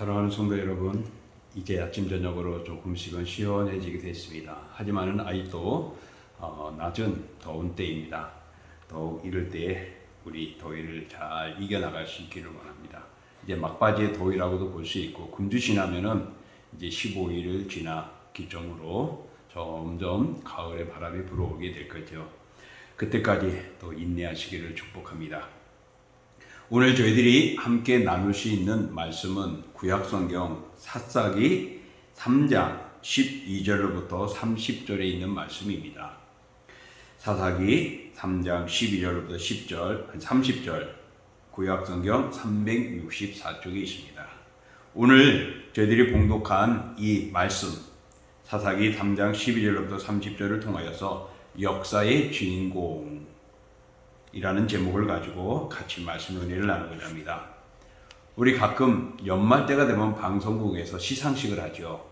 사랑하는 성도 여러분, 이제 아침 저녁으로 조금씩은 시원해지게 됐습니다. 하지만은 아직도 낮은 더운 때입니다. 더욱 이럴 때에 우리 더위를 잘 이겨나갈 수 있기를 원합니다. 이제 막바지의 더위라고도 볼 수 있고, 금주 지나면은 이제 15일을 지나 기점으로 점점 가을의 바람이 불어오게 될 거죠. 그때까지 또 인내하시기를 축복합니다. 오늘 저희들이 함께 나눌 수 있는 말씀은 구약성경 사사기 3장 12절로부터 30절에 있는 말씀입니다. 사사기 3장 12절로부터 30절 구약성경 364쪽에 있습니다. 오늘 저희들이 봉독한 이 말씀 사사기 3장 12절로부터 30절을 통하여서 역사의 주인공 이라는 제목을 가지고 같이 말씀 은혜를 나누고자 합니다. 우리 가끔 연말 때가 되면 방송국에서 시상식을 하죠.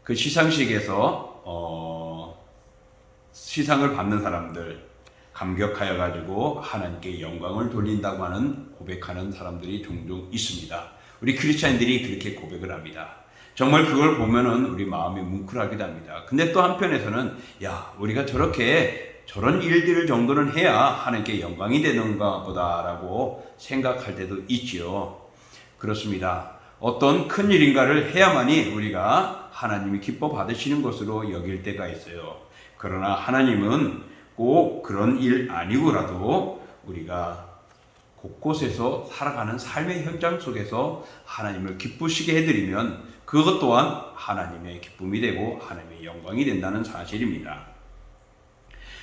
그 시상식에서 시상을 받는 사람들 감격하여 가지고 하나님께 영광을 돌린다고 하는 고백하는 사람들이 종종 있습니다. 우리 크리스찬들이 그렇게 고백을 합니다. 정말 그걸 보면은 우리 마음이 뭉클하기도 합니다. 근데 또 한편에서는 우리가 저런 일들 정도는 해야 하나님께 영광이 되는가 보다라고 생각할 때도 있지요. 그렇습니다. 어떤 큰 일인가를 해야만이 우리가 하나님이 기뻐 받으시는 것으로 여길 때가 있어요. 그러나 하나님은 꼭 그런 일 아니고라도 우리가 곳곳에서 살아가는 삶의 현장 속에서 하나님을 기쁘시게 해드리면 그것 또한 하나님의 기쁨이 되고 하나님의 영광이 된다는 사실입니다.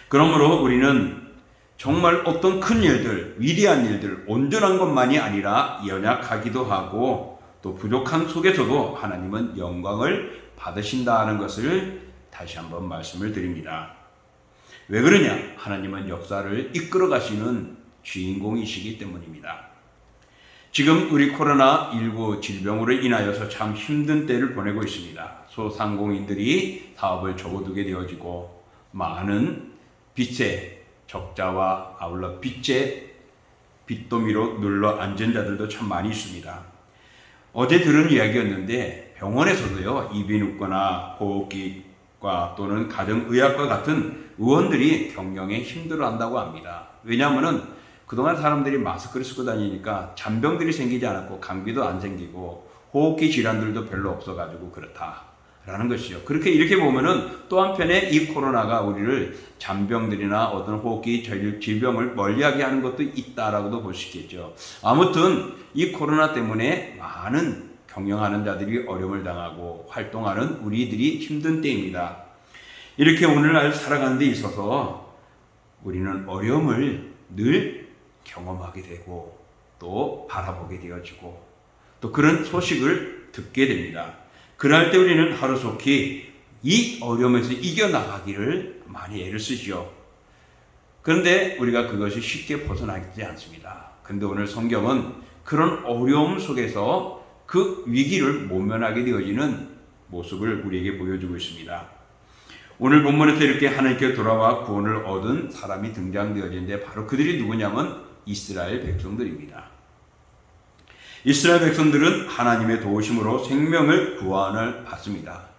그러므로 우리는 정말 어떤 큰 일들, 위대한 일들, 온전한 것만이 아니라 연약하기도 하고 또 부족한 속에서도 하나님은 영광을 받으신다는 것을 다시 한번 말씀을 드립니다. 왜 그러냐? 하나님은 역사를 이끌어 가시는 주인공이시기 때문입니다. 지금 우리 코로나19 질병으로 인하여서 참 힘든 때를 보내고 있습니다. 소상공인들이 사업을 접어두게 되어지고 많은 빚의 적자와 아울러 빚더미로 눌러 앉은 자들도 참 많이 있습니다. 어제 들은 이야기였는데 병원에서도요, 이비인후과나 호흡기과 또는 가정의학과 같은 의원들이 경영에 힘들어한다고 합니다. 왜냐하면은 그동안 사람들이 마스크를 쓰고 다니니까 잔병들이 생기지 않았고 감기도 안 생기고 호흡기 질환들도 별로 없어가지고 그렇다라는 것이죠. 이렇게 보면은 또 한편에 이 코로나가 우리를 잔병들이나 어떤 호흡기 질병을 멀리하게 하는 것도 있다라고도 볼 수 있겠죠. 아무튼 이 코로나 때문에 많은 경영하는 자들이 어려움을 당하고 활동하는 우리들이 힘든 때입니다. 이렇게 오늘날 살아가는 데 있어서 우리는 어려움을 늘 경험하게 되고 또 바라보게 되어지고 또 그런 소식을 듣게 됩니다. 그럴 때 우리는 하루속히 이 어려움에서 이겨나가기를 많이 애를 쓰죠. 그런데 우리가 그것이 쉽게 벗어나지 않습니다. 그런데 오늘 성경은 그런 어려움 속에서 그 위기를 모면하게 되어지는 모습을 우리에게 보여주고 있습니다. 오늘 본문에서 이렇게 하나님께 돌아와 구원을 얻은 사람이 등장되어지는데 바로 그들이 누구냐면 이스라엘 백성들입니다. 이스라엘 백성들은 하나님의 도우심으로 생명을 구원을 받습니다.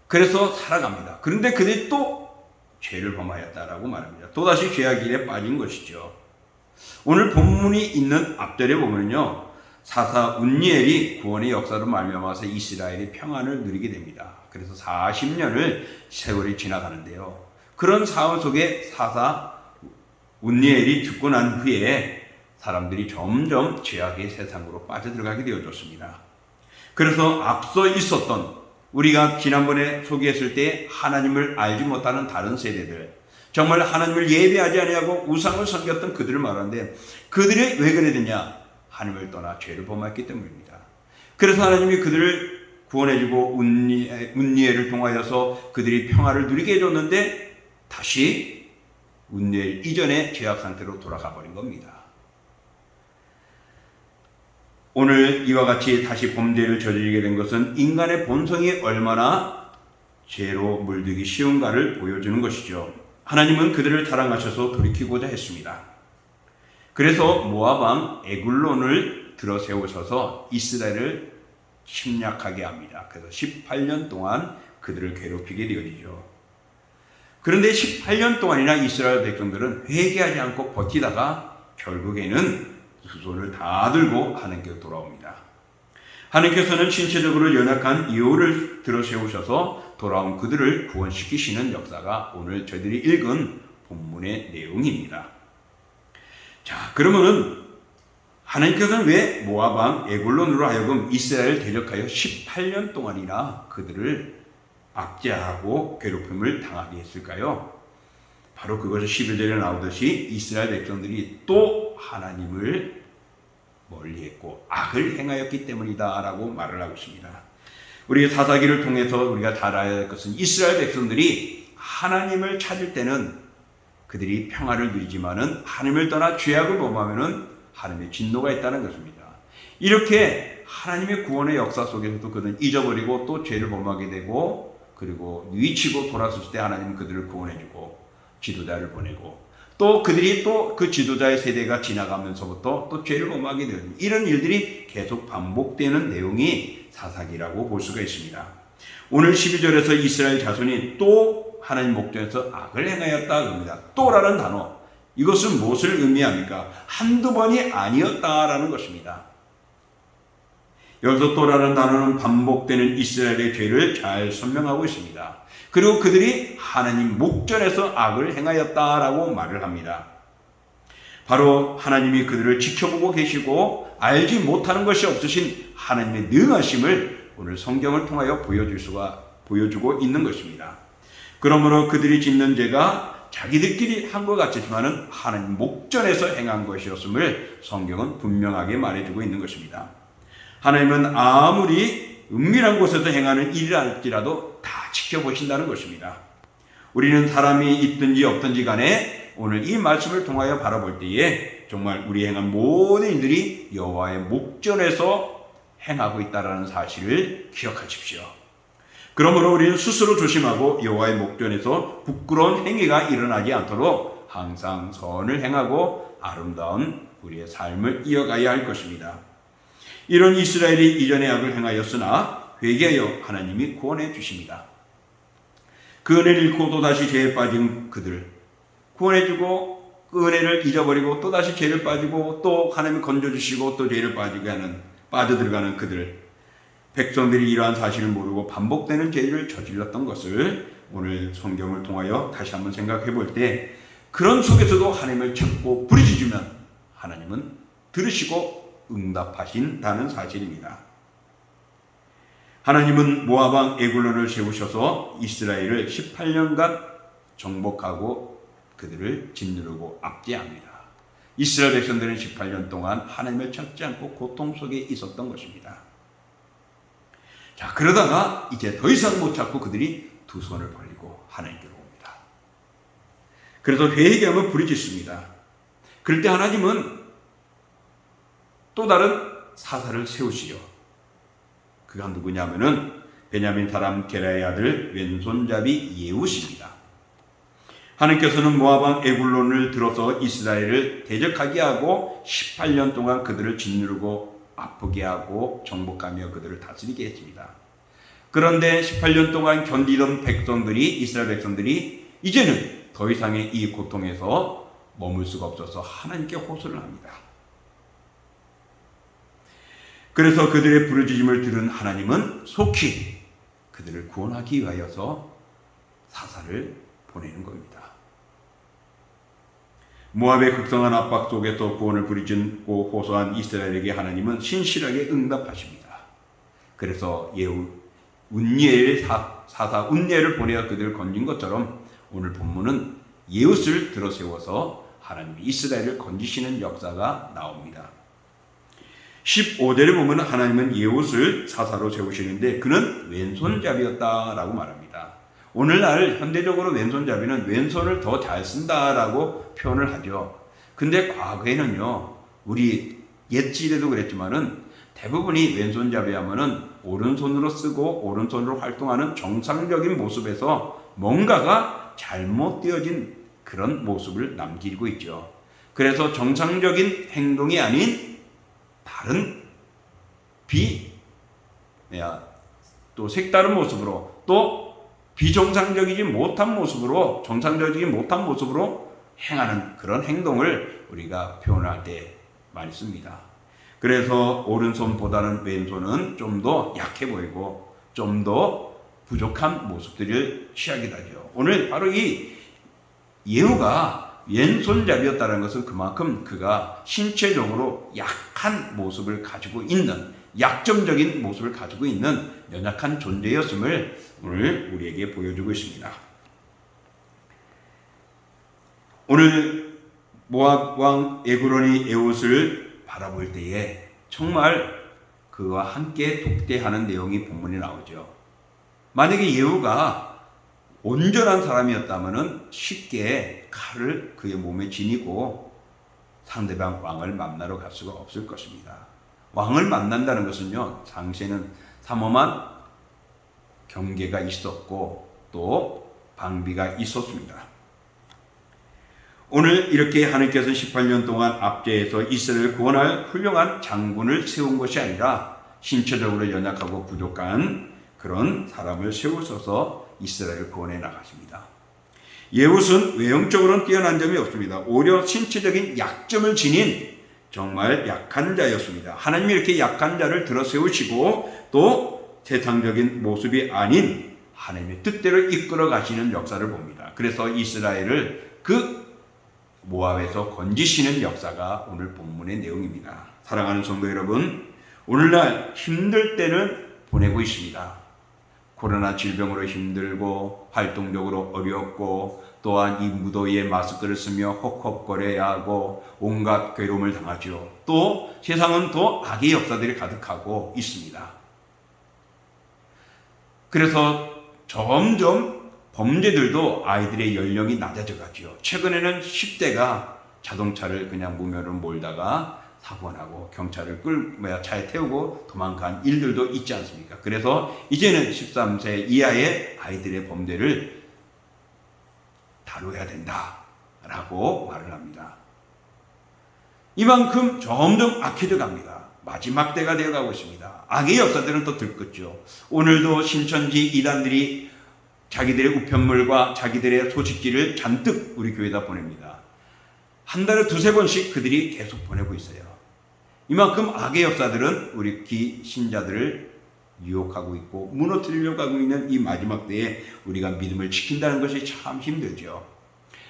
그래서 살아갑니다. 그런데 그들이 또 죄를 범하였다라고 말합니다. 또다시 죄악 길에 빠진 것이죠. 오늘 본문이 있는 앞절에 보면요, 사사 운니엘이 구원의 역사로 말미암아서 이스라엘이 평안을 누리게 됩니다. 그래서 40년을 세월이 지나가는데요. 그런 상황 속에 사사 운니엘이 죽고 난 후에 사람들이 점점 죄악의 세상으로 빠져들어가게 되어졌습니다. 그래서 앞서 있었던 우리가 지난번에 소개했을 때 하나님을 알지 못하는 다른 세대들, 정말 하나님을 예배하지 아니하고 우상을 섬겼던 그들을 말하는데 그들이 왜 그래 되냐? 하나님을 떠나 죄를 범했기 때문입니다. 그래서 하나님이 그들을 구원해주고 운니엘을 통하여서 그들이 평화를 누리게 해줬는데 다시 운니엘 이전의 죄악 상태로 돌아가 버린 겁니다. 오늘 이와 같이 다시 범죄를 저지르게 된 것은 인간의 본성이 얼마나 죄로 물들기 쉬운가를 보여주는 것이죠. 하나님은 그들을 사랑하셔서 돌이키고자 했습니다. 그래서 모압 왕 에글론을 들어 세우셔서 이스라엘을 침략하게 합니다. 그래서 18년 동안 그들을 괴롭히게 되어지죠. 그런데 18년 동안이나 이스라엘 백성들은 회개하지 않고 버티다가 결국에는 두 손을 다 들고 하나님께로 돌아옵니다. 하나님께서는 신체적으로 연약한 여호를 들어 세우셔서 돌아온 그들을 구원시키시는 역사가 오늘 저희들이 읽은 본문의 내용입니다. 자, 그러면은 하나님께서는 왜 모압 왕 에글론으로 하여금 이스라엘을 대적하여 18년 동안이나 그들을 압제하고 괴롭힘을 당하게 했을까요? 바로 그것이 11절에 나오듯이 이스라엘 백성들이 또 하나님을 멀리했고 악을 행하였기 때문이다 라고 말을 하고 있습니다. 우리 사사기를 통해서 우리가 잘 알아야 할 것은 이스라엘 백성들이 하나님을 찾을 때는 그들이 평화를 누리지만은 하나님을 떠나 죄악을 범하면은 하나님의 진노가 있다는 것입니다. 이렇게 하나님의 구원의 역사 속에서도 그들은 잊어버리고 또 죄를 범하게 되고 그리고 뉘치고 돌아섰을 때 하나님은 그들을 구원해주고 지도자를 보내고 또 그들이 또 그 지도자의 세대가 지나가면서부터 또 죄를 범하게 되는 이런 일들이 계속 반복되는 내용이 사사기라고 볼 수가 있습니다. 오늘 12절에서 이스라엘 자손이 또 하나님 목전에서 악을 행하였다 그럽니다. 또라는 단어, 이것은 무엇을 의미합니까? 한두 번이 아니었다라는 것입니다. 여기서 또라는 단어는 반복되는 이스라엘의 죄를 잘 설명하고 있습니다. 그리고 그들이 하나님 목전에서 악을 행하였다라고 말을 합니다. 바로 하나님이 그들을 지켜보고 계시고 알지 못하는 것이 없으신 하나님의 능하심을 오늘 성경을 통하여 보여주고 있는 것입니다. 그러므로 그들이 짓는 죄가 자기들끼리 한 것 같지만은 하나님 목전에서 행한 것이었음을 성경은 분명하게 말해주고 있는 것입니다. 하나님은 아무리 은밀한 곳에서 행하는 일이랄지라도 다 지켜보신다는 것입니다. 우리는 사람이 있든지 없든지 간에 오늘 이 말씀을 통하여 바라볼 때에 정말 우리 행한 모든 일들이 여호와의 목전에서 행하고 있다는 사실을 기억하십시오. 그러므로 우리는 스스로 조심하고 여호와의 목전에서 부끄러운 행위가 일어나지 않도록 항상 선을 행하고 아름다운 우리의 삶을 이어가야 할 것입니다. 이런 이스라엘이 이전에 악을 행하였으나 회개하여 하나님이 구원해 주십니다. 그 은혜를 잃고 또다시 죄에 빠진 그들 구원해 주고 그 은혜를 잊어버리고 또다시 죄를 빠지고 또 하나님이 건져주시고 또 죄를 빠져들어가는 그들 백성들이 이러한 사실을 모르고 반복되는 죄를 저질렀던 것을 오늘 성경을 통하여 다시 한번 생각해 볼 때 그런 속에서도 하나님을 찾고 부르짖으면 하나님은 들으시고 응답하신다는 사실입니다. 하나님은 모압 왕 에글론을 세우셔서 이스라엘을 18년간 정복하고 그들을 짓누르고 압제합니다. 이스라엘 백성들은 18년 동안 하나님을 찾지 않고 고통 속에 있었던 것입니다. 자, 그러다가 이제 더 이상 못 찾고 그들이 두 손을 벌리고 하나님께로 옵니다. 그래서 회개하며 부르짖습니다. 그럴 때 하나님은 또 다른 사사를 세우시죠. 그가 누구냐면은 베냐민 사람 게라의 아들 왼손잡이 예후십니다. 하나님께서는 모압 왕 에글론을 들어서 이스라엘을 대적하게 하고 18년 동안 그들을 짓누르고 아프게 하고 정복하며 그들을 다스리게 했습니다. 그런데 18년 동안 견디던 이스라엘 백성들이 이제는 더 이상의 이 고통에서 머물 수가 없어서 하나님께 호소를 합니다. 그래서 그들의 부르짖음을 들은 하나님은 속히 그들을 구원하기 위하여서 사사를 보내는 겁니다. 모압의 극성한 압박 속에서 구원을 부르짖고 호소한 이스라엘에게 하나님은 신실하게 응답하십니다. 그래서 사사 운니엘을 보내어 그들을 건진 것처럼 오늘 본문은 예후를 들어세워서 하나님이 이스라엘을 건지시는 역사가 나옵니다. 15절에 보면 하나님은 예후를 사사로 세우시는데 그는 왼손잡이였다라고 말합니다. 오늘날 현대적으로 왼손잡이는 왼손을 더 잘 쓴다라고 표현을 하죠. 근데 과거에는요, 우리 옛지대도 그랬지만은 대부분이 왼손잡이 하면은 오른손으로 쓰고 오른손으로 활동하는 정상적인 모습에서 뭔가가 잘못되어진 그런 모습을 남기고 있죠. 그래서 정상적인 행동이 아닌 다른 또 색다른 모습으로 또 비정상적이지 못한 모습으로 정상적이지 못한 모습으로 행하는 그런 행동을 우리가 표현할 때 많이 씁니다. 그래서 오른손보다는 왼손은 좀 더 약해 보이고 좀 더 부족한 모습들을 취하게 되죠. 오늘 바로 이 예후가 왼손잡이였다는 것은 그만큼 그가 신체적으로 약한 모습을 가지고 있는, 약점적인 모습을 가지고 있는 연약한 존재였음을 오늘 우리에게 보여주고 있습니다. 오늘 모압 왕 에글론이 에훗을 바라볼 때에 정말 그와 함께 독대하는 내용이 본문에 나오죠. 만약에 예후가 온전한 사람이었다면 쉽게 칼을 그의 몸에 지니고 상대방 왕을 만나러 갈 수가 없을 것입니다. 왕을 만난다는 것은요, 당시에는 삼엄한 경계가 있었고 또 방비가 있었습니다. 오늘 이렇게 하나님께서 18년 동안 압제해서 이스라엘을 구원할 훌륭한 장군을 세운 것이 아니라 신체적으로 연약하고 부족한 그런 사람을 세우셔서 이스라엘을 구원해 나가십니다. 예훗은 외형적으로는 뛰어난 점이 없습니다. 오히려 신체적인 약점을 지닌 정말 약한 자였습니다. 하나님이 이렇게 약한 자를 들어 세우시고 또 세상적인 모습이 아닌 하나님의 뜻대로 이끌어 가시는 역사를 봅니다. 그래서 이스라엘을 그 모압에서 건지시는 역사가 오늘 본문의 내용입니다. 사랑하는 성도 여러분, 오늘날 힘들 때는 보내고 있습니다. 코로나 질병으로 힘들고 활동적으로 어렵고 또한 이 무더위에 마스크를 쓰며 헉헉거려야 하고 온갖 괴로움을 당하죠. 또 세상은 또 악의 역사들이 가득하고 있습니다. 그래서 점점 범죄들도 아이들의 연령이 낮아져 가죠. 최근에는 10대가 자동차를 그냥 무면으로 몰다가 사고가 나고 경찰을 차에 태우고 도망간 일들도 있지 않습니까? 그래서 이제는 13세 이하의 아이들의 범죄를 다뤄야 된다라고 말을 합니다. 이만큼 점점 악해져 갑니다. 마지막 때가 되어가고 있습니다. 악의 역사들은 또 들끓죠. 오늘도 신천지 이단들이 자기들의 우편물과 자기들의 소식지를 잔뜩 우리 교회에다 보냅니다. 한 달에 두세 번씩 그들이 계속 보내고 있어요. 이만큼 악의 역사들은 우리 기신자들을 유혹하고 있고 무너뜨리려고 하고 있는 이 마지막 때에 우리가 믿음을 지킨다는 것이 참 힘들죠.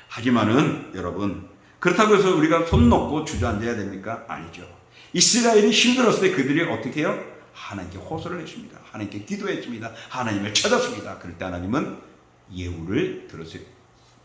하지만은 여러분, 그렇다고 해서 우리가 손 놓고 주저앉아야 됩니까? 아니죠. 이스라엘이 힘들었을 때 그들이 어떻게 해요? 하나님께 호소를 했습니다. 하나님께 기도했습니다. 하나님을 찾았습니다. 그럴 때 하나님은 예후를 들었어요.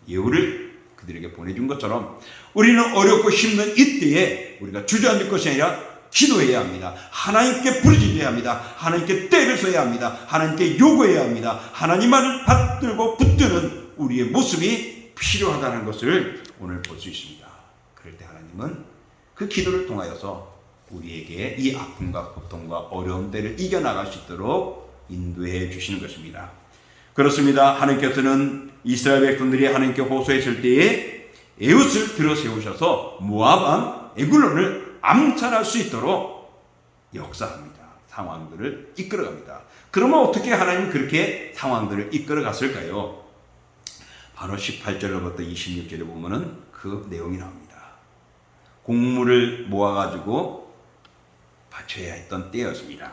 예후를 그들에게 보내준 것처럼 우리는 어렵고 힘든 이때에 우리가 주저앉을 것이 아니라 기도해야 합니다. 하나님께 부르짖어야 합니다. 하나님께 때를 써야 합니다. 하나님께 요구해야 합니다. 하나님만을 받들고 붙드는 우리의 모습이 필요하다는 것을 오늘 볼 수 있습니다. 그럴 때 하나님은 그 기도를 통하여서 우리에게 이 아픔과 고통과 어려운 때를 이겨나갈 수 있도록 인도해 주시는 것입니다. 그렇습니다. 하나님께서는 이스라엘 백성들이 하나님께 호소했을 때에 에훗을 들어 세우셔서 모압 왕 에글론을 암살할 수 있도록 역사합니다. 상황들을 이끌어갑니다. 그러면 어떻게 하나님은 그렇게 상황들을 이끌어갔을까요? 바로 18절로부터 26절에 보면은 그 내용이 나옵니다. 곡물을 모아가지고 바쳐야 했던 때였습니다.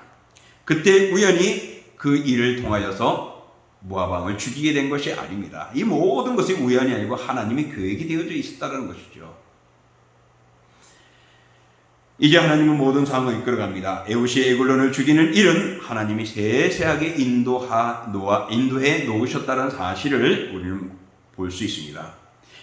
그때 우연히 그 일을 통하여서 모압 왕을 죽이게 된 것이 아닙니다. 이 모든 것이 우연이 아니고 하나님의 계획이 되어져 있었다는 것이죠. 이제 하나님은 모든 상황을 이끌어갑니다. 에훗이 에글론을 죽이는 일은 하나님이 세세하게 인도해 놓으셨다는 사실을 우리는 볼 수 있습니다.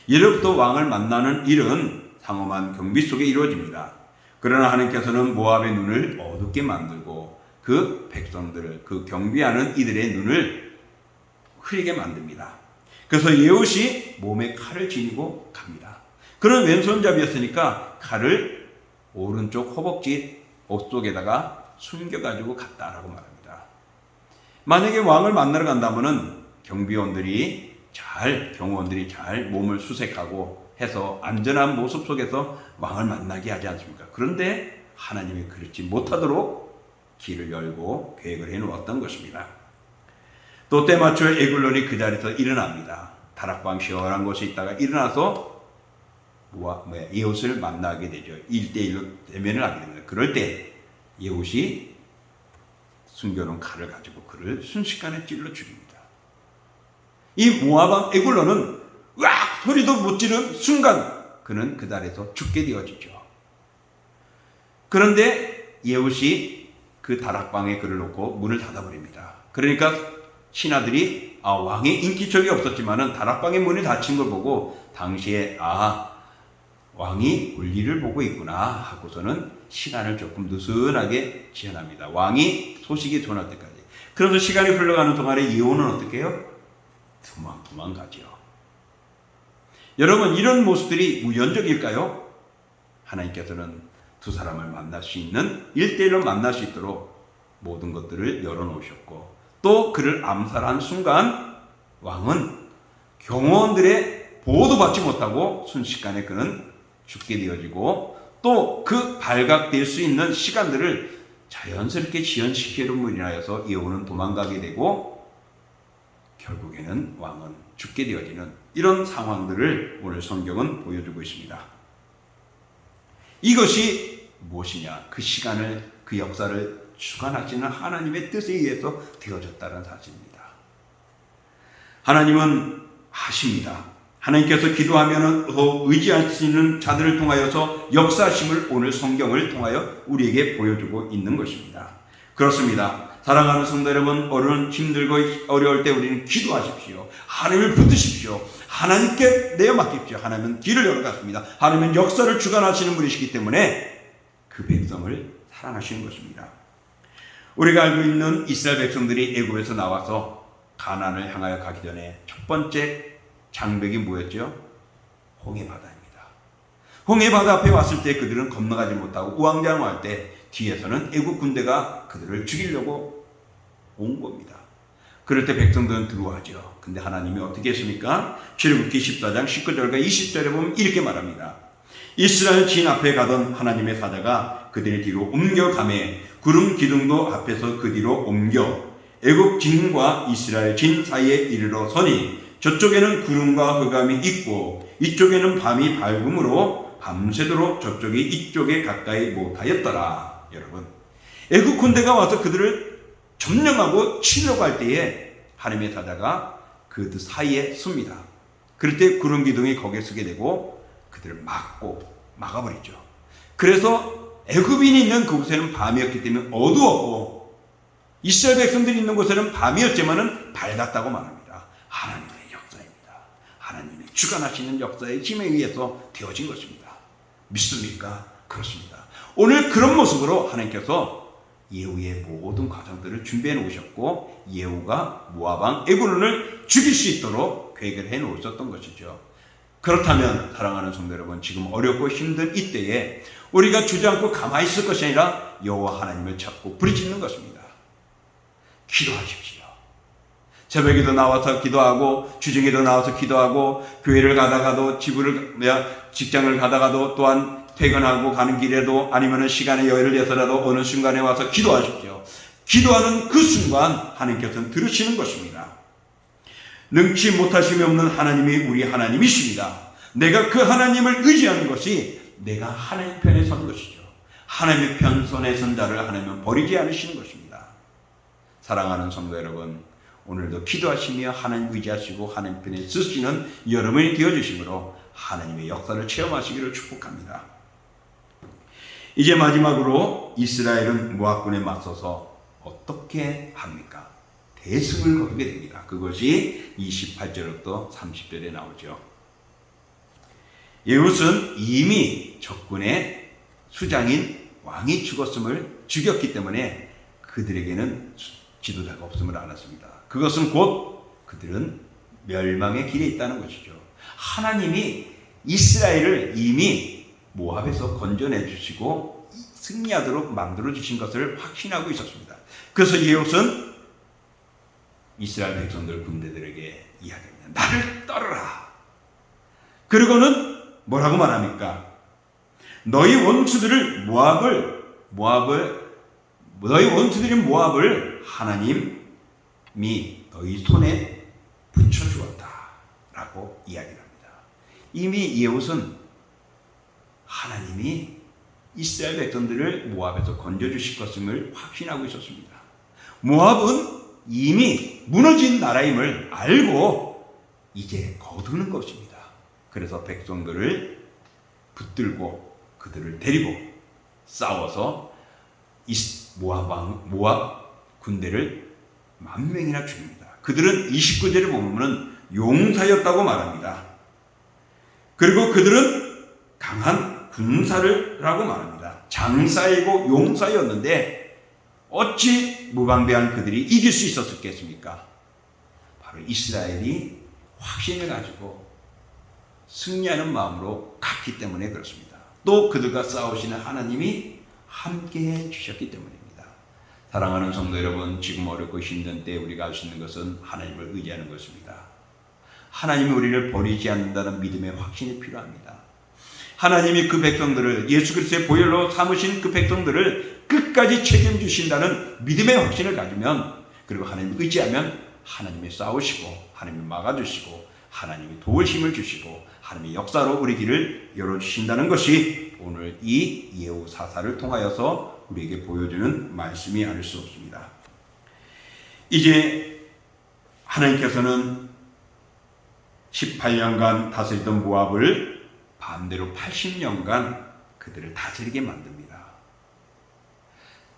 이로부터 왕을 만나는 일은 상엄한 경비 속에 이루어집니다. 그러나 하나님께서는 모압의 눈을 어둡게 만들고 그 백성들을, 그 경비하는 이들의 눈을 흐리게 만듭니다. 그래서 예훗이 몸에 칼을 지니고 갑니다. 그런 왼손잡이였으니까 칼을 오른쪽 허벅지 옷 속에다가 숨겨가지고 갔다라고 말합니다. 만약에 왕을 만나러 간다면은 경호원들이 잘 몸을 수색하고 해서 안전한 모습 속에서 왕을 만나게 하지 않습니까? 그런데 하나님이 그렇지 못하도록 길을 열고 계획을 해놓았던 것입니다. 또 때맞춰 에글론이 그 자리에서 일어납니다. 다락방 시원한 곳에 있다가 일어나서 예훗을 만나게 되죠. 1대1로 대면을 하게 됩니다. 그럴 때 예훗이 숨겨놓은 칼을 가지고 그를 순식간에 찔러 죽입니다. 이 모압 에글론은 으악 소리도 못 지른 순간 그는 그 자리에서 죽게 되어지죠. 그런데 예훗이 그 다락방에 그를 놓고 문을 닫아버립니다. 그러니까 신하들이 왕의 인기척이 없었지만은 다락방의 문이 닫힌 걸 보고 당시에 왕이 볼일을 보고 있구나 하고서는 시간을 조금 느슨하게 지연합니다. 왕이 소식이 전할 때까지. 그래서 시간이 흘러가는 동안에 예후는 어떻게 해요? 도망가죠. 여러분, 이런 모습들이 우연적일까요? 하나님께서는 두 사람을 만날 수 있는 1대1로 만날 수 있도록 모든 것들을 열어놓으셨고 또 그를 암살한 순간 왕은 경호원들의 보호도 받지 못하고 순식간에 그는 죽게 되어지고 또 그 발각될 수 있는 시간들을 자연스럽게 지연시키는 인하여서 예후는 도망가게 되고 결국에는 왕은 죽게 되어지는 이런 상황들을 오늘 성경은 보여주고 있습니다. 이것이 무엇이냐? 그 시간을, 그 역사를 주관하시는 하나님의 뜻에 의해서 되어졌다는 사실입니다. 하나님은 아십니다. 하나님께서 기도하면 의지하시는 자들을 통하여서 역사하심을 오늘 성경을 통하여 우리에게 보여주고 있는 것입니다. 그렇습니다. 사랑하는 성도 여러분, 오늘 힘들고 어려울 때 우리는 기도하십시오. 하나님을 붙드십시오. 하나님께 내어 맡깁시오. 하나님은 길을 열어갔습니다. 하나님은 역사를 주관하시는 분이시기 때문에 그 백성을 사랑하시는 것입니다. 우리가 알고 있는 이스라엘 백성들이 애굽에서 나와서 가나안을 향하여 가기 전에 첫 번째 장벽이 뭐였죠? 홍해바다입니다. 홍해바다 앞에 왔을 때 그들은 건너가지 못하고 우왕좌왕할 때 뒤에서는 애굽 군대가 그들을 죽이려고 온 겁니다. 그럴 때 백성들은 두려워하죠. 근데 하나님이 어떻게 했습니까? 출애굽기 14장 19절과 20절에 보면 이렇게 말합니다. 이스라엘 진 앞에 가던 하나님의 사자가 그들의 뒤로 옮겨가매 구름 기둥도 앞에서 그 뒤로 옮겨 애굽 진과 이스라엘 진 사이에 이르러 서니 저쪽에는 구름과 흑암이 있고 이쪽에는 밤이 밝음으로 밤새도록 저쪽이 이쪽에 가까이 못하였더라. 여러분, 애굽 군대가 와서 그들을 점령하고 치려고 할 때에 하나님의 사자가 그 사이에 씁니다. 그럴 때 구름 기둥이 거기에 서게 되고 그들을 막아버리죠. 그래서 애굽인이 있는 그곳에는 밤이었기 때문에 어두웠고 이스라엘 백성들이 있는 곳에는 밤이었지만은 밝았다고 말합니다. 하나님의 역사입니다. 하나님의 주관하시는 역사의 힘에 의해서 되어진 것입니다. 믿습니까? 그렇습니다. 오늘 그런 모습으로 하나님께서 예후의 모든 과정들을 준비해 놓으셨고 예후가 모압 왕 에글론을 죽일 수 있도록 계획을 해 놓으셨던 것이죠. 그렇다면 사랑하는 성도 여러분, 지금 어렵고 힘든 이때에 우리가 주저앉고 가만히 있을 것이 아니라 여호와 하나님을 찾고 부르짖는 것입니다. 기도하십시오. 새벽에도 나와서 기도하고 주중에도 나와서 기도하고 교회를 가다가도 직장을 가다가도 또한 퇴근하고 가는 길에도 아니면 시간의 여유를 내서라도 어느 순간에 와서 기도하십시오. 기도하는 그 순간 하나님께서는 들으시는 것입니다. 능치 못하심이 없는 하나님이 우리 하나님이십니다. 내가 그 하나님을 의지하는 것이 내가 하나님 편에 선 것이죠. 하나님의 편 손에 선 자를 하나님은 버리지 않으시는 것입니다. 사랑하는 성도 여러분, 오늘도 기도하시며 하나님 의지하시고 하나님 편에 쓰시는 여러분이 되어주심으로 하나님의 역사를 체험하시기를 축복합니다. 이제 마지막으로 이스라엘은 모압군에 맞서서 어떻게 합니까? 대승을 거두게 됩니다. 그것이 28절부터 30절에 나오죠. 예훗은 이미 적군의 수장인 왕이 죽였기 때문에 그들에게는 지도자가 없음을 알았습니다. 그것은 곧 그들은 멸망의 길에 있다는 것이죠. 하나님이 이스라엘을 이미 모압에서 건져내 주시고 승리하도록 만들어 주신 것을 확신하고 있었습니다. 그래서 예훗은 이스라엘 백성들 군대들에게 이야기합니다. 나를 따르라. 그리고는 뭐라고 말합니까? 너희 원수들을 모압을 너희 원수들인 모압을 하나님이 너희 손에 붙여주었다 라고 이야기를 합니다. 이미 예후는 하나님이 이스라엘 백성들을 모압에서 건져주실 것임을 확신하고 있었습니다. 모압은 이미 무너진 나라임을 알고 이제 거두는 것입니다. 그래서 백성들을 붙들고 그들을 데리고 싸워서 모압 군대를 10,000명이나 죽입니다. 그들은 29절에 보면 용사였다고 말합니다. 그리고 그들은 강한 군사라고 말합니다. 장사이고 용사였는데 어찌 무방비한 그들이 이길 수 있었겠습니까? 바로 이스라엘이 확신을 가지고 승리하는 마음으로 갔기 때문에 그렇습니다. 또 그들과 싸우시는 하나님이 함께해 주셨기 때문입니다. 사랑하는 성도 여러분, 지금 어렵고 힘든 때 우리가 할 수 있는 것은 하나님을 의지하는 것입니다. 하나님이 우리를 버리지 않는다는 믿음의 확신이 필요합니다. 하나님이 그 백성들을 예수 그리스도의 보혈로 삼으신 그 백성들을 끝까지 책임주신다는 믿음의 확신을 가지면, 그리고 하나님을 의지하면 하나님이 싸우시고 하나님이 막아주시고 하나님이 도울 힘을 주시고 하나님의 역사로 우리 길을 열어주신다는 것이 오늘 이 예후 사사를 통하여서 우리에게 보여주는 말씀이 아닐 수 없습니다. 이제 하나님께서는 18년간 다스리던 모압을 반대로 80년간 그들을 다스리게 만듭니다.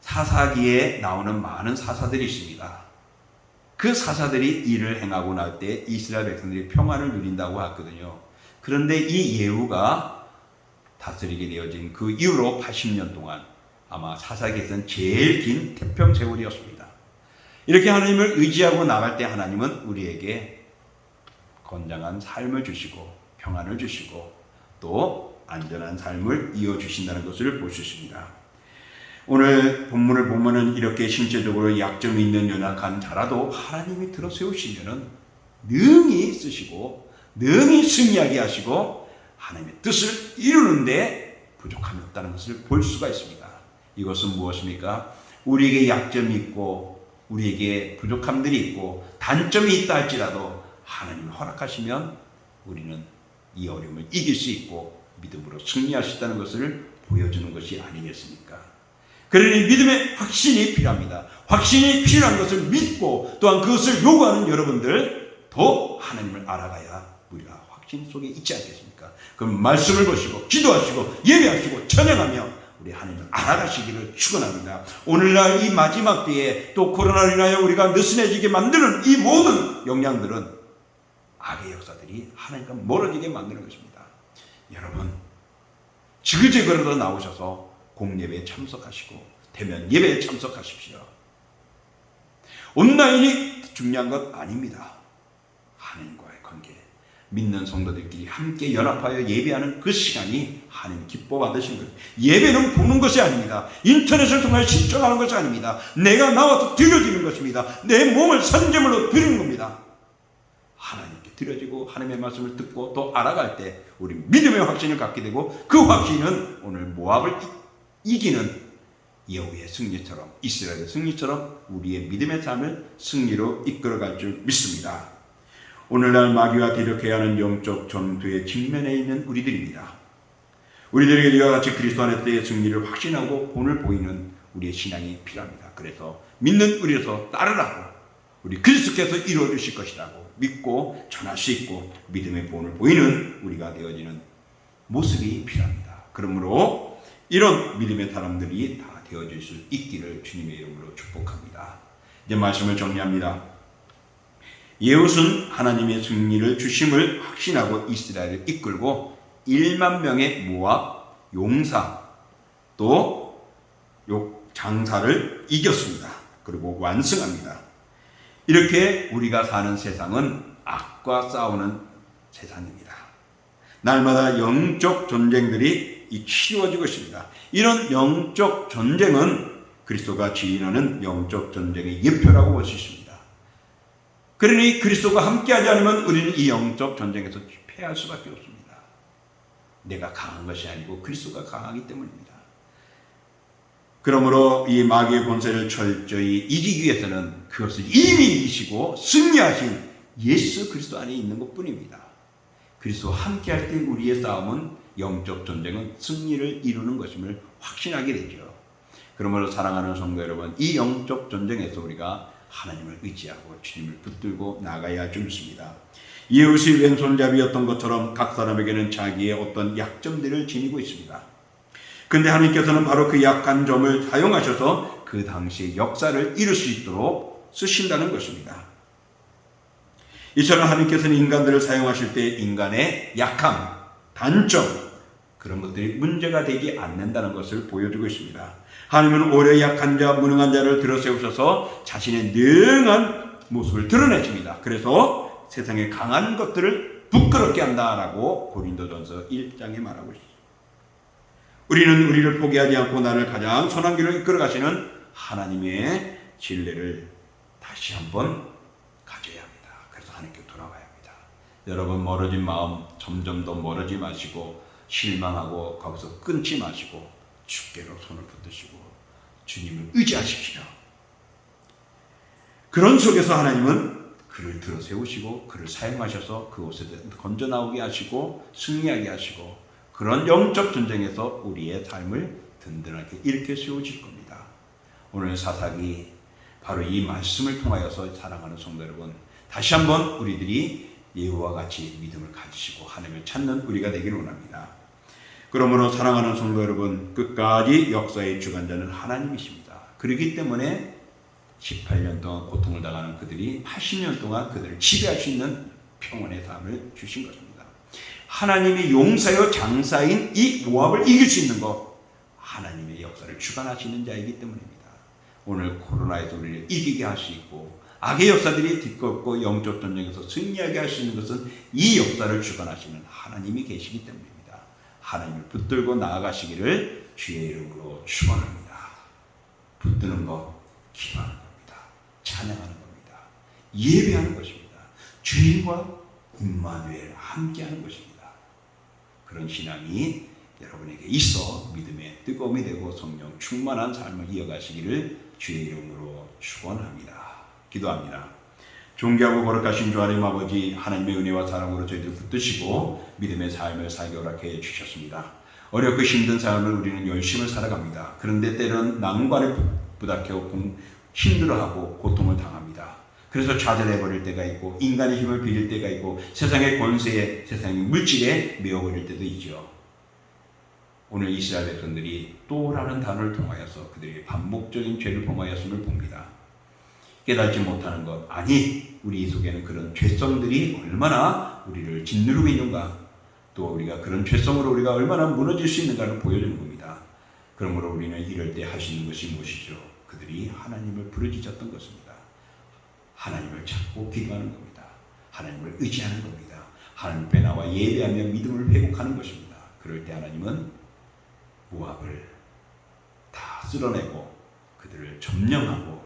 사사기에 나오는 많은 사사들이 있습니다. 그 사사들이 일을 행하고 날 때 이스라엘 백성들이 평안을 누린다고 하거든요. 그런데 이 예후가 다스리게 되어진 그 이후로 80년 동안 아마 사사기에서는 제일 긴 태평 세월이었습니다. 이렇게 하나님을 의지하고 나갈 때 하나님은 우리에게 건강한 삶을 주시고 평안을 주시고 또 안전한 삶을 이어주신다는 것을 볼 수 있습니다. 오늘 본문을 보면은 이렇게 신체적으로 약점이 있는 연약한 자라도 하나님이 들어 세우시면은 능히 쓰시고 능히 승리하게 하시고 하나님의 뜻을 이루는데 부족함이 없다는 것을 볼 수가 있습니다. 이것은 무엇입니까? 우리에게 약점이 있고 우리에게 부족함들이 있고 단점이 있다 할지라도 하나님이 허락하시면 우리는 이 어려움을 이길 수 있고 믿음으로 승리할 수 있다는 것을 보여주는 것이 아니겠습니까? 그러니 믿음의 확신이 필요합니다. 확신이 필요한 것을 믿고 또한 그것을 요구하는 여러분들 더 하나님을 알아가야 우리가 확신 속에 있지 않겠습니까? 그럼 말씀을 보시고 기도하시고 예배하시고 찬양하며 우리 하나님을 알아가시기를 축원합니다. 오늘날 이 마지막 때에 또 코로나로 인하여 우리가 느슨해지게 만드는 이 모든 영향들은 악의 역사들이 하나님과 멀어지게 만드는 것입니다. 여러분 지그재그라도 나오셔서 공예배에 참석하시고 대면 예배에 참석하십시오. 온라인이 중요한 것 아닙니다. 하나님과의 관계, 믿는 성도들끼리 함께 연합하여 예배하는 그 시간이 하나님 기뻐 받으신 거예요. 예배는 보는 것이 아닙니다. 인터넷을 통해 신청하는 것이 아닙니다. 내가 나와서 드려지는 것입니다. 내 몸을 선제물로 드리는 겁니다. 하나님께 드려지고 하나님의 말씀을 듣고 또 알아갈 때 우리 믿음의 확신을 갖게 되고 그 확신은 오늘 모압을 이기는 예후의 승리처럼 이스라엘의 승리처럼 우리의 믿음의 삶을 승리로 이끌어갈 줄 믿습니다. 오늘날 마귀와 대적해야 하는 영적 전투에 직면해 있는 우리들입니다. 우리들에게 이와 같이 그리스도 안에서의 승리를 확신하고 본을 보이는 우리의 신앙이 필요합니다. 그래서 믿는 우리로서 따르라고 우리 그리스도께서 이루어주실 것이라고 믿고 전할 수 있고 믿음의 본을 보이는 우리가 되어지는 모습이 필요합니다. 그러므로 이런 믿음의 사람들이 다 되어질 수 있기를 주님의 이름으로 축복합니다. 이제 말씀을 정리합니다. 예후는 하나님의 승리를 주심을 확신하고 이스라엘을 이끌고 1만 명의 모압 용사 또 장사를 이겼습니다. 그리고 완승합니다. 이렇게 우리가 사는 세상은 악과 싸우는 세상입니다. 날마다 영적 전쟁들이 치루어지고 있습니다. 이런 영적 전쟁은 그리스도가 지휘하는 영적 전쟁의 예표라고 볼 수 있습니다. 그러니 그리스도가 함께하지 않으면 우리는 이 영적 전쟁에서 패할 수밖에 없습니다. 내가 강한 것이 아니고 그리스도가 강하기 때문입니다. 그러므로 이 마귀의 권세를 철저히 이기기 위해서는 그것을 이미 이기시고 승리하신 예수 그리스도 안에 있는 것뿐입니다. 그리스도와 함께할 때 우리의 싸움은 영적 전쟁은 승리를 이루는 것임을 확신하게 되죠. 그러므로 사랑하는 성도 여러분, 이 영적 전쟁에서 우리가 하나님을 의지하고 주님을 붙들고 나가야 할 줄 믿습니다. 이웃이 왼손잡이였던 것처럼 각 사람에게는 자기의 어떤 약점들을 지니고 있습니다. 근데 하나님께서는 바로 그 약한 점을 사용하셔서 그 당시 역사를 이룰 수 있도록 쓰신다는 것입니다. 이처럼 하나님께서는 인간들을 사용하실 때 인간의 약함, 단점, 그런 것들이 문제가 되지 않는다는 것을 보여주고 있습니다. 하나님은 오래 약한 자, 무능한 자를 들어세우셔서 자신의 능한 모습을 드러내십니다. 그래서 세상의 강한 것들을 부끄럽게 한다라고 고린도전서 1장에 말하고 있습니다. 우리는 우리를 포기하지 않고 나를 가장 선한 길로 이끌어 가시는 하나님의 진리를 다시 한번 가져야 합니다. 그래서 하나님께 돌아와야 합니다. 여러분, 멀어진 마음 점점 더 멀어지지 마시고 실망하고 거기서 끊지 마시고 주께로 손을 붙드시고 주님을 의지하십시오. 그런 속에서 하나님은 그를 들어 세우시고 그를 사용하셔서 그곳에서 건져 나오게 하시고 승리하게 하시고 그런 영적 전쟁에서 우리의 삶을 든든하게 일으켜 세우실 겁니다. 오늘 사사기 바로 이 말씀을 통하여서 사랑하는 성도 여러분, 다시 한번 우리들이 예후와 같이 믿음을 가지시고 하나님을 찾는 우리가 되기를 원합니다. 그러므로 사랑하는 성도 여러분, 끝까지 역사의 주관자는 하나님이십니다. 그렇기 때문에 18년 동안 고통을 당하는 그들이 80년 동안 그들을 지배할 수 있는 평온의 삶을 주신 것입니다. 하나님이 용사요 장사인 이 모압을 이길 수 있는 것, 하나님의 역사를 주관하시는 자이기 때문입니다. 오늘 코로나에서 우리를 이기게 할 수 있고 악의 역사들이 뒤꺾고 영적 전쟁에서 승리하게 할 수 있는 것은 이 역사를 주관하시는 하나님이 계시기 때문입니다. 하나님을 붙들고 나아가시기를 주의 이름으로 축원합니다. 붙드는 것, 기도하는 겁니다. 찬양하는 겁니다. 예배하는 것입니다. 주님과 임마누엘 함께하는 것입니다. 그런 신앙이 여러분에게 있어 믿음의 뜨거움이 되고 성령 충만한 삶을 이어가시기를 주의 이름으로 축원합니다. 기도합니다. 존귀하고 거룩하신 주 하나님 아버지, 하나님의 은혜와 사랑으로 저희들 붙드시고 믿음의 삶을 살게 허락해 주셨습니다. 어렵고 힘든 삶을 우리는 열심히 살아갑니다. 그런데 때로는 난관에 부닥쳐 힘들어하고 고통을 당합니다. 그래서 좌절해버릴 때가 있고 인간의 힘을 빌릴 때가 있고 세상의 권세에, 세상의 물질에 메어버릴 때도 있죠. 오늘 이스라엘 백성들이 또라는 단어를 통하여서 그들이 반복적인 죄를 범하였음을 봅니다. 깨닫지 못하는 것, 아니 우리 속에는 그런 죄성들이 얼마나 우리를 짓누르고 있는가, 또 우리가 그런 죄성으로 우리가 얼마나 무너질 수 있는가를 보여주는 겁니다. 그러므로 우리는 이럴 때 할 수 있는 것이 무엇이죠? 그들이 하나님을 부르짖었던 것입니다. 하나님을 찾고 기도하는 겁니다. 하나님을 의지하는 겁니다. 하나님 앞에 나와 예배하며 믿음을 회복하는 것입니다. 그럴 때 하나님은 모압을 다 쓸어내고 그들을 점령하고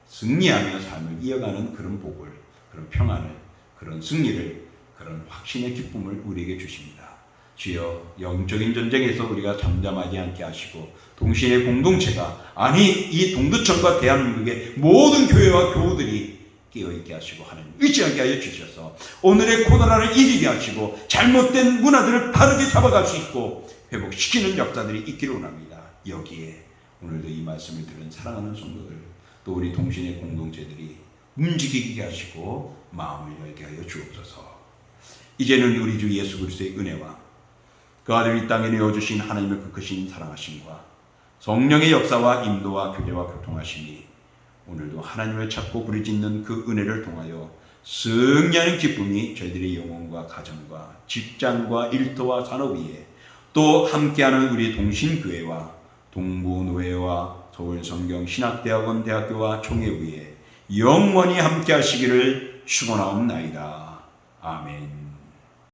승리하며 삶을 이어가는 그런 복을, 그런 평안을, 그런 승리를, 그런 확신의 기쁨을 우리에게 주십니다. 주여, 영적인 전쟁에서 우리가 잠잠하지 않게 하시고 동신의 공동체가, 아니 이 동두천과 대한민국의 모든 교회와 교우들이 깨어있게 하시고 하나님 의지하게 하여 주셔서 오늘의 코로나를 이기게 하시고 잘못된 문화들을 바르게 잡아갈 수 있고 회복시키는 역사들이 있기를 원합니다. 여기에 오늘도 이 말씀을 들은 사랑하는 성도들, 또 우리 동신의 공동체들이 움직이게 하시고 마음을 열게 하여 주옵소서. 이제는 우리 주 예수 그리스도의 은혜와 그 아들 이 땅에 내어주신 하나님의 그 크신 사랑하심과 성령의 역사와 인도와 교제와 교통하심이 오늘도 하나님을 찾고 부르짖는 그 은혜를 통하여 승리하는 기쁨이 저희들의 영혼과 가정과 직장과 일터와 산업 위에, 또 함께하는 우리 동신교회와 동부노회와 서울성경신학대학원 대학교와 총회 위에 영원히 함께 하시기를 축원하옵나이다. 아멘.